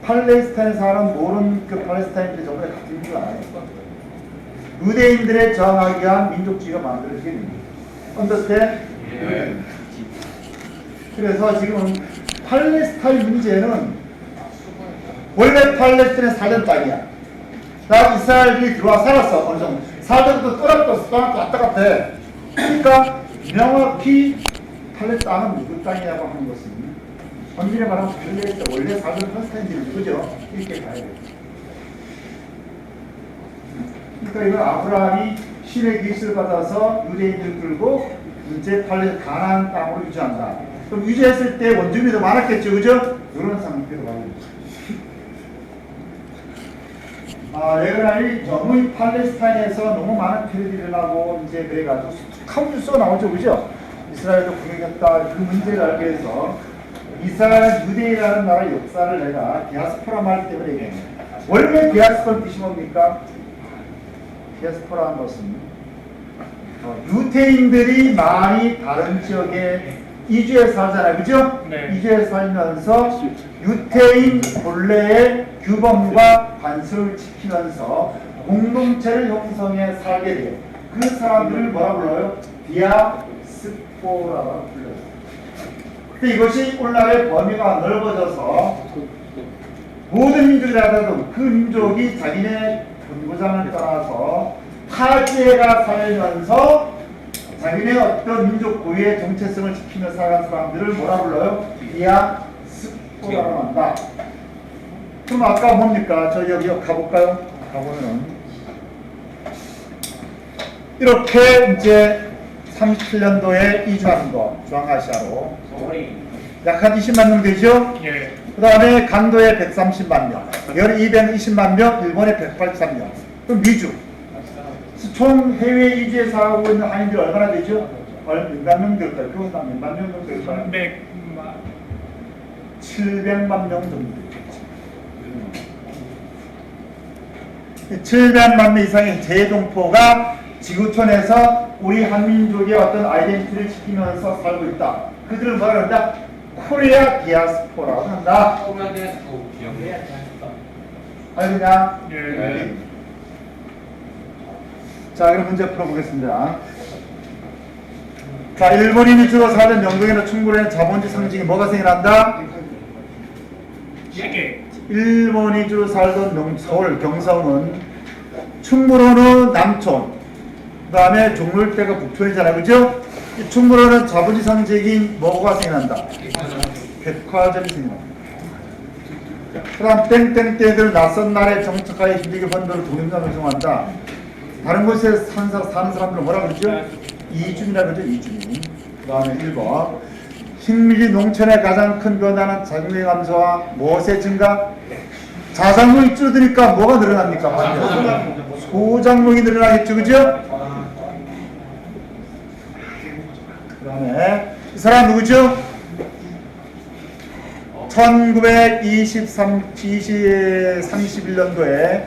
팔레스타인 사람 모르는 그 팔레스타인들이 전부 다 같은 민족이 아니에요. 유대인들의 정하기 위한 민족주의가 만들어지게 됩니다. 언더스탠? 예. 그래서 지금 팔레스타인 문제는 원래 팔레스타인은 살던 땅이야. 나 이스라엘이 들어와 살았어. 어느 정도. 살다가도 떠났어. 왔다 갔다. 그러니까 명확히 팔레스타인은 누구 땅이라고 하는 것은 엄밀히 말하면 팔레스타인 원래 살던 팔레스타인들이 누구죠? 이렇게 가야 돼. 그러니까 이건 아브라함이 신의 계시를 받아서 유대인들 끌고 이제 팔레스타인 가나안 땅으로 유지한다. 그럼 유지했을 때 원주민이 더 많았겠죠, 그죠? 이런 상태로 가는 거죠. 레그날이 너무 이 팔레스타인에서 너무 많은 폐렴이 일어나고 이제 그래가지고 툭하면 뉴스가 나오죠, 그죠? 이스라엘도 공격했다. 그 문제를 알기 위해서 이스라엘 유대인이라는 나라의 역사를 내가 디아스포라 말 때문에 얘기합니다. 원래 디아스포라 뜻이 뭡니까? 디아스포라는 것은 유태인들이 많이 다른 지역에 이주해 살잖아요, 그죠? 네. 이주해 살면서 유태인 본래의 규범과 관습을 지키면서 공동체를 형성해 살게 돼요. 그 사람들을 뭐라 불러요? 디아스포라고 불러요. 근데 이것이 오늘날의 범위가 넓어져서 모든 민족이라도 그 민족이 자기네 본고장을 떠나서 타지에가 살면서 자기네 어떤 민족 고유의 정체성을 지키며 살아간 사람들을 뭐라 불러요? 디아스포라고 한다. 그럼 아까 뭡니까? 저 여기 가볼까요? 가보면은 이렇게 이제 37년도에 이주하는 거 중앙아시아로 약 한 20만 명 되죠? 예. 그 다음에 간도에 130만 명, 열이 220만 명, 일본에 183명. 그럼 미주. 총 해외 이주에 살고 있는 한인들이 얼마나 되죠? 몇 명 될까요? 그것도 몇만 명 정도 될까요? 700만 명 정도 되겠죠. 700만 명 이상의 재동포가 지구촌에서 우리 한민족의 어떤 아이덴티티를 지키면서 살고 있다. 그들을 뭐라 한다? 코리아 디아스포라고 한다. 알겠냐? 예. 자, 그럼 문제 풀어보겠습니다. 자, 일본인이 주로 사는 영동이나 충북에는 자본주의 상징이 뭐가 생겨난다? 시계. 일본이 주로 살던 서울, 경성은 충무로는 남촌, 그 다음에 종로일대가 북촌이잖아요, 그죠? 이 충무로는 자본주의 상징인 뭐가 생겨난다? 백화점이 생겨난다. 그 다음 땡땡땡들 낯선 나라에 정착하여 힘들게 번들을 독립을 형성한다. 다른 곳에 사는 사람들은 뭐라 그러죠? 이주민이라 그러죠, 이주민. 그 다음에 1번. 식민지 농촌의 가장 큰 변화는 자기의 감소와 무엇의 증가? 자산물이 줄어드니까 뭐가 늘어납니까? 소작목이 늘어나겠죠, 그죠? 그 다음에 이 사람 누구죠? 1931년도에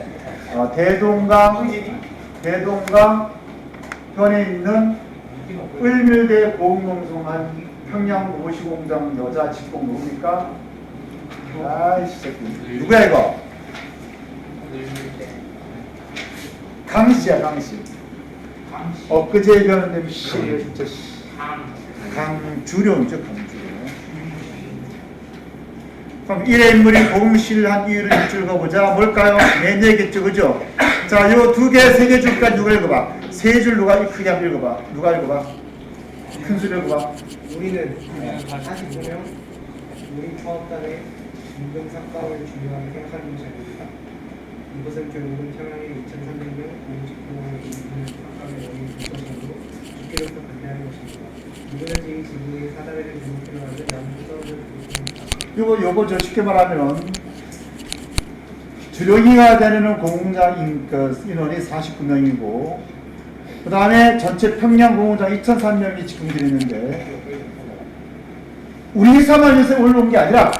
대동강 편에 있는 을밀대 고흥농성한 평양 모시공장 여자 직공 누굽니까? 아이씨 새끼 누구야 이거? 강씨야 강씨. 엊그제 변했는데 진짜 강주룡이죠 강주룡. 그럼 1의 인물이 고음시를 한 이유를 일줄 가보자. 뭘까요? 네 개겠죠, 그죠? 자, 요 두 개, 세 개 줄까지 누가 읽어봐? 세 줄 누가 크게 한번 읽어봐. 누가 읽어봐? 큰 소리 읽어봐. 우리는 45명 우리 초합단의 인정삭감을 중요하게 생각하는 것이 아닙니다. 이것은 결국은 평양의 2,300명 공직공원의 인정삭감의 원인이 있어서도 깊게로서 반대하는 것입니다. 누구든지 이 지구의 사다리를 등록해로 하는 남부 서울을 부르십니다. 요거 저 쉽게 말하면 주령이가 되는 공공장 인원이 49명이고 그 다음에 전체 평양 공공장 2,300명이 직공들이 있는데 우리 회사만 요새 올라온 게 아니라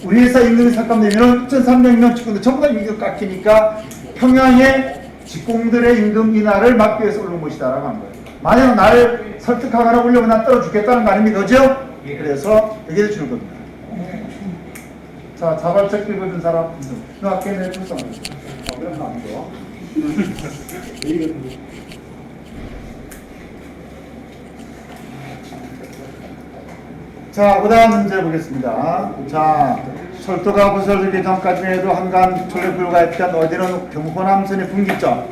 우리 회사 임금이 삭감되면 2,300명 직공들 전부 다 임금 깎이니까 평양의 직공들의 임금 인하를 막기 위해서 올라온 것이다라고 한 거예요. 만약 날 설득하거나 올려면 난 떨어 죽겠다는 거 아닙니까? 그죠? 그래서 여기를 주는 겁니다. 자, 자발적 읽어준 사람, 너 아까 내 불쌍해. 그럼 안 돼. 자, 그 다음 문제 보겠습니다. 자, 철도가 부서지기 전까지만 해도 한간 초래 불가했던 어디는 경호남선의 분기점.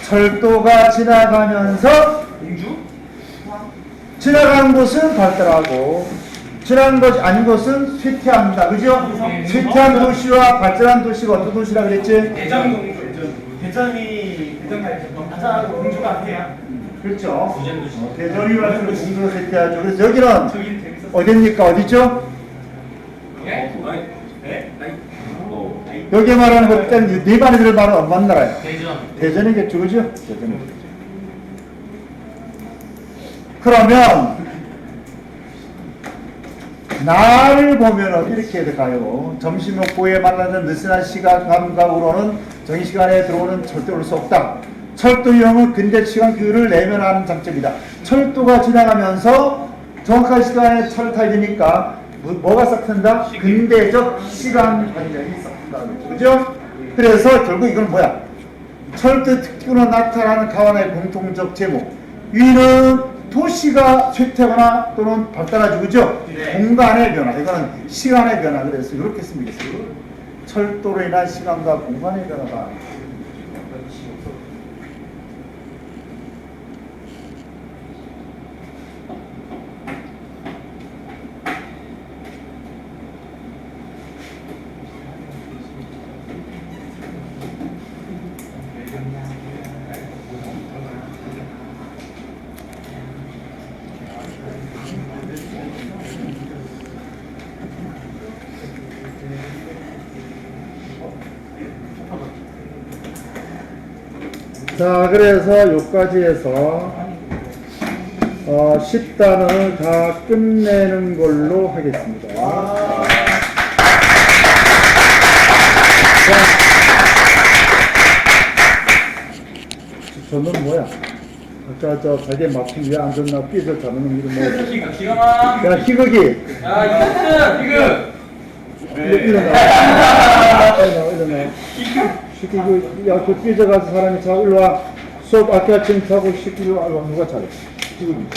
철도가 지나가면서 지나간 곳은 발달하고 지나간 것이 아닌 곳은 쇠퇴합니다. 그죠? 쇠퇴한 도시와 발전한 도시가 어떤 도시라 그랬지? 대전이 가장 공주가 아니야. 그렇죠. 대전이 발전 공주가 쇠퇴하죠. 그래서 여기는 어디입니까? 어디죠? 여기 말하는 것은 네 반이들 말은 어느 나라예요? 대전이겠죠, 그죠? 대전이겠죠. 그러면 나를 보면은 이렇게 될까요? 점심 먹고에 만나는 느슨한 시간 감각으로는 정시간에 들어오는 절대 올 수 없다. 철도 이용은 근대 시간 규율을 내면하는 장점이다. 철도가 지나가면서 정확한 시간에 차를 타야 되니까 뭐가 싹튼다? 근대적 시간 관념이 싹튼다. 그죠? 그래서 결국 이건 뭐야? 철도 특징으로 나타나는 가와나의 공통적 제목. 위는 도시가 쇠퇴하거나 또는 발달하죠. 그죠? 공간의 변화. 이거는 시간의 변화. 그래서 이렇게 쓰면 되겠어요. 철도로 인한 시간과 공간의 변화가 자, 그래서 여기까지 해서 10단을 다 끝내는 걸로 하겠습니다. 자, 저는 뭐야? 아까 저 자기 막힌 위에 앉았나 삐져 자는 놈 이름 뭐? 기가 야, 희극이! 야, 이거는 일어나. 시키고, 야, 그 삐져가서 사람이 자, 일로 와. 수업 아까 지금 자고 시키고, 아, 누가 잘해? 희극이.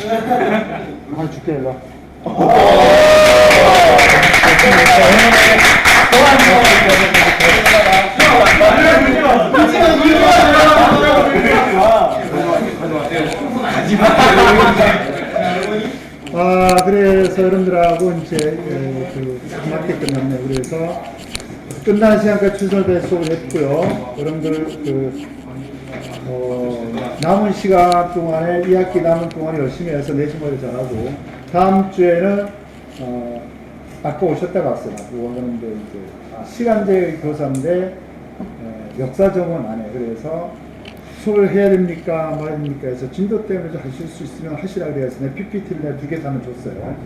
아, 줄게, 일로 와. 아, 그래서 여러분들하고 이제 맞게 끝났네요. 그래서 끝난 시간까지 출석에 수업을 했고요. 여러분들 남은 시간 동안에 2학기 남은 동안에 열심히 해서 내신머리 잘하고 다음 주에는 아까 오셨다가 왔어요. 그거는 이제 시간제 교사인데 역사 적응 안 해. 그래서 수업을 해야 됩니까? 말입니까? 해서 진도 때문에 좀 하실 수 있으면 하시라 그래서 내가 PPT를 내가 2개 단을 줬어요.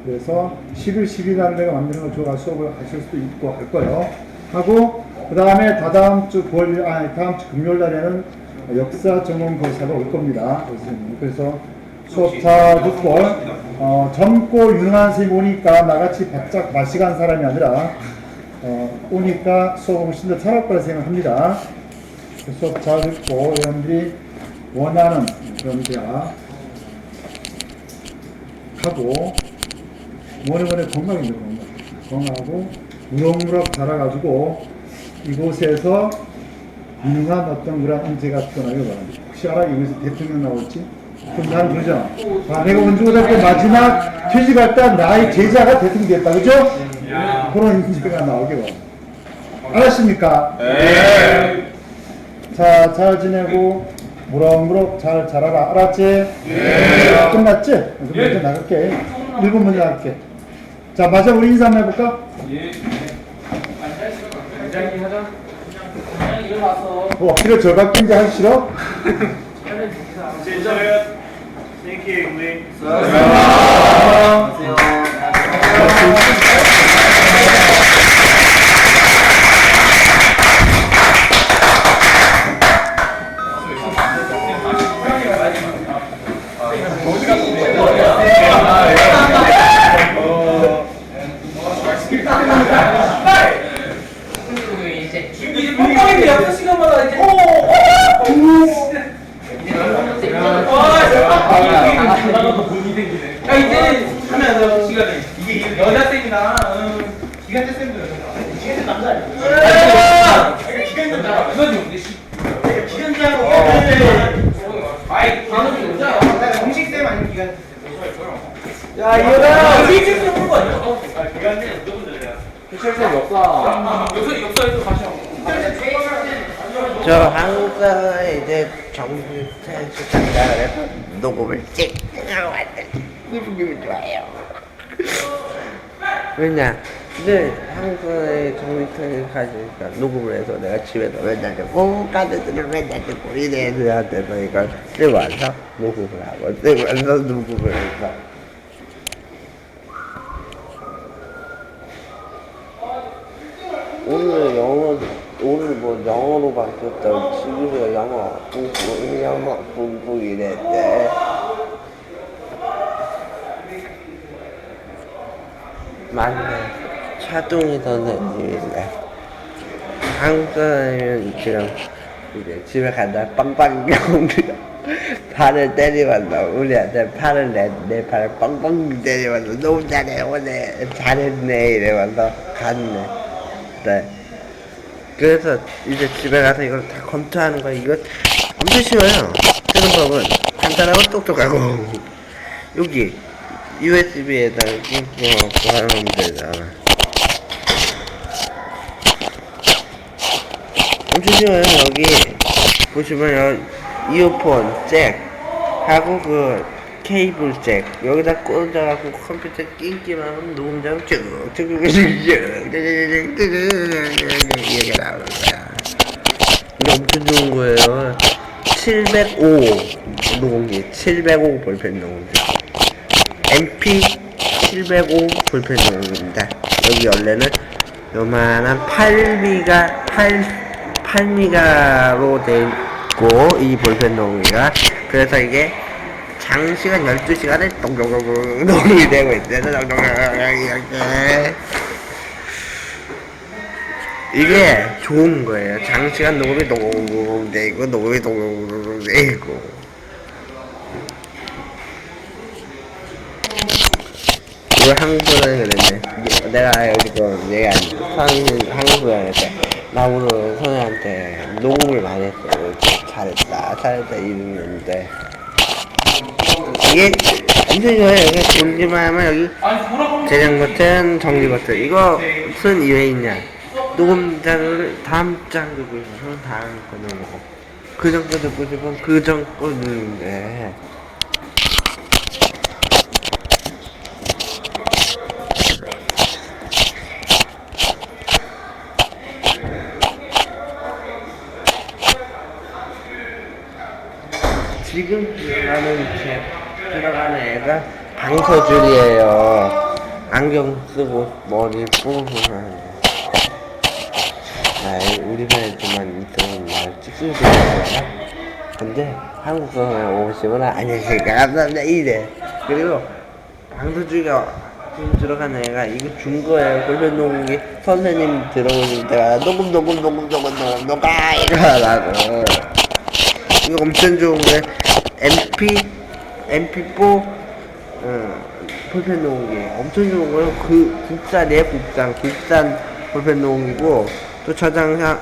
그래서 10일, 12일 내가 만드는 걸 좋아 수업을 하실 수도 있고 할 거예요. 하고 그 다음에 다음 주 금요일 날에는 역사 전문 교사가 올 겁니다. 그래서 수업 잘 듣고 젊고 유능한 선생님 오니까 나같이 바짝 마시간 사람이 아니라 오니까 수업을 훨씬 더 잘할 거라 생각합니다. 수업 잘 듣고 여러분들이 원하는 그런 대학 하고 뭐니 건강입니다. 건강하고 무럭무럭 자라가지고 이곳에서 유능한 어떤 그런 인재가 태어나길 바랍니다. 혹시 알아? 여기서 대통령 나올지? 그럼 난 그러잖아. 아, 내가 원주고등학교 마지막 퇴직할 때 나의 제자가 대통령 됐다. 그죠? 그런 인재가 나오길 바랍니다. 알았습니까? 네. 자, 잘 지내고 무럭무럭 잘 자라라. 알았지? 네. 끝났지? 그럼 이제 나갈게. 1분 먼저 할게. 자, 마지막 우리 인사 한번 해볼까? 예. 반장님 하자. 반장님 일어나서. 이거 절박 경제 하기 싫어? Thank you, Lee. 안녕하세요. 이제 뻥뻥인데 역사 시간마다 이제 야 이제 하면 기간제. 이게 여자 쌤이나. 기간제 쌤도 여자가. 기간제 남자 아니야? 기간제 남자. 이거지 근데 씨. 기간제하고 아이 단어이 여자. 정식 쌤 아니면 기간제 쌤? 야 이거다. 일찍 쓰는 거 아니야? 기간제 누구들이야? 교실생 역사. 역사에서 다시 하고. 저 한국사에 이제 정규태수 장가를 해서 녹음을 찍으러 왔더니 기분이 좋아요. 왜냐? 늘 한국사에 정규태수 가지니까 녹음을 해서 내가 집에서 맨날 듣고 가족들을 맨날 듣고 이래들한테서 이걸 쓰고 와서 녹음을 하고 쓰고 와서 녹음을 해서 오늘 뭐 영어로 바뀌었다고 지금은 영어 공부 이랬대. 맞네. 차동희 선생님이래. 한국 사람이면 지금 이제 집에 간다 빵빵 경들 팔을 때리면서 우리한테 내 팔을 빵빵 때리면서 너무 잘해 오늘 잘했네 이러면서 갔네. 네. 그래서 이제 집에 가서 이걸 다 검토하는 거야. 이거 엄청 쉬워요. 쓰는 법은 간단하고 똑똑하고 여기 USB에다 끼고 하면 되잖아. 엄청 쉬워요. 여기 보시면 여기 이어폰 잭 하고 그 케이블 잭 여기다 꽂아갖고 컴퓨터 끼기만 하면 녹음장 쭉쭉쭉 이렇게 나오는 거야. 이게 엄청 좋은 거예요. 705 녹음기 705 볼펜 녹음기 MP 705 볼펜 녹음기입니다. 여기 원래는 요만한 8미가로 돼 있고 이 볼펜 녹음기가 그래서 이게 장시간 12시간을 동동동동 녹음이 되고 있어요. 이렇게 이게 좋은 거예요. 장시간 녹음이 동동동 되고 녹음이 동동동 되고 이거 한국어는 그랬네. 내가 여기서 내가 한국어를 때 나 오늘 선생한테 녹음을 많이 했어. 잘했다 이러는데 이게 엄청 좋아요. 이게 돌기만 하면 여기 재생 버튼, 정지 버튼. 이거 무슨 이유에 있냐? 녹음장을 다음 장 듣고 싶으면 다음 거 누르고 그 전 거 듣고 싶으면 그 전 거 누르는데 지금 들어가는 애가 방서줄이에요. 안경 쓰고 머리 뿌고 하는 거. 우리 반에만 있던 날 찍수도 있잖아. 근데 한국 사람에 오시면 안녕하십니까 감사합니다 이래. 그리고 방서줄이가 지금 들어가는 애가 이거 준 거예요. 볼펜 녹음기 선생님 들어오실 때가 녹음 이거 하라고. 이거 엄청 좋은 게 MP4 볼펜 녹음기 엄청 좋은 거예요. 그 국산 볼펜 녹음기고 또